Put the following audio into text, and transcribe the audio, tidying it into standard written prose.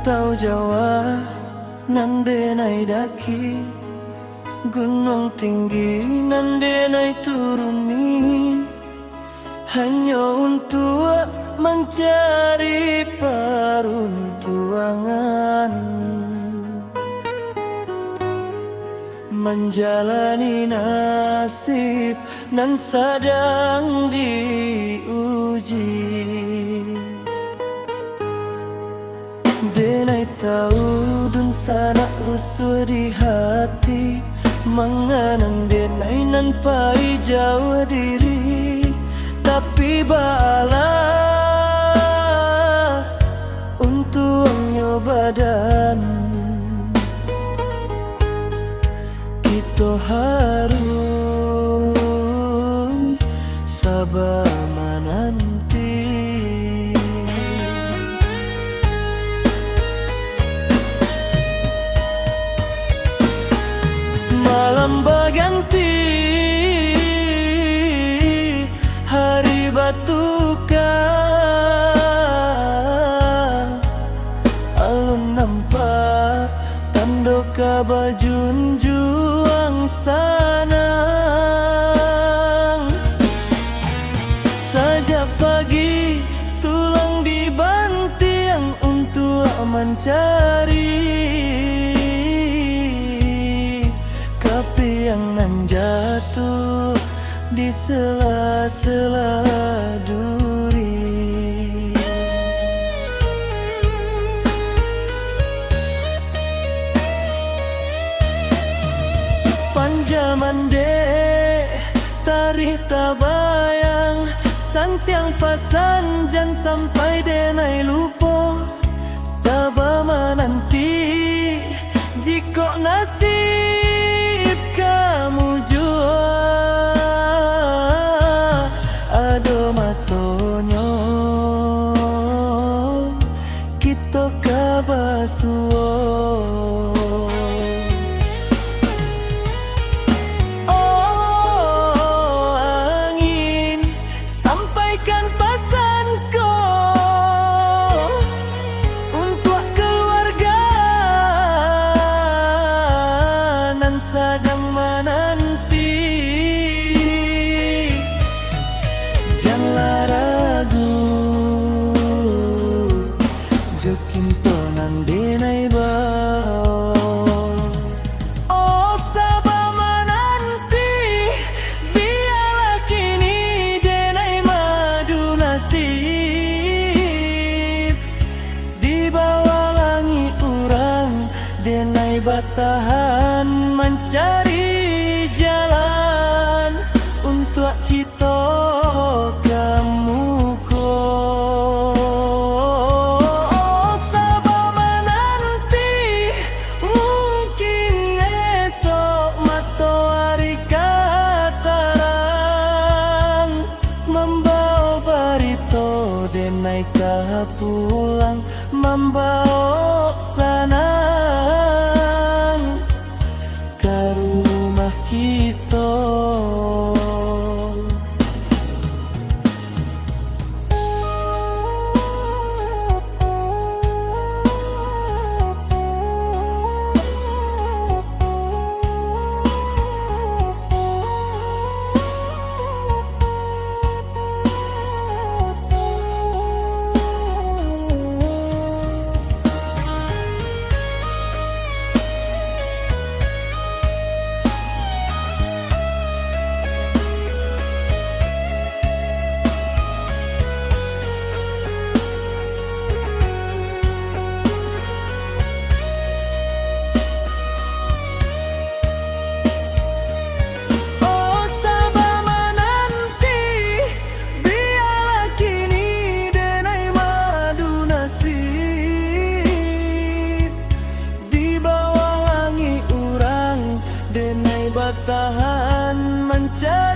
Rantau Jawa nan denai daki, gunung tinggi nan denai turuni, hanya untuk mencari peruntungan, menjalani nasib nan sedang diuji. Denai tahu dun sanak rusuh di hati, menganan denai nan pai jauh diri, tapi bala untungnya badan kita harus sabar menanti. Malam berganti, hari bertukar, alun nampak tanda kabajunjuang sanang. Sejak pagi tulang dibanting untuk mencari yang nan jatuh di sela-sela duri. Panjaman dek tarikh tabayang, santiang pasan jan sampai denai lupa, sabar menanti jika nasib kamu jua ada masanya kita kabasuo. Oh angin, sampaikan pesanku untuk keluarga nan sedang menanti. Janganlah ragu, jo cinta nan denai bawa. Oh sabar menanti, biarlah kini denai madu nasib. Di bawah langit urang denai bertahan mencari jalan untuk kita kemuka. Oh sabar menanti, mungkin esok matahari katarang, membawa berita denai kah pulang, membawa sanang ke rumah kita. Bertahan mencari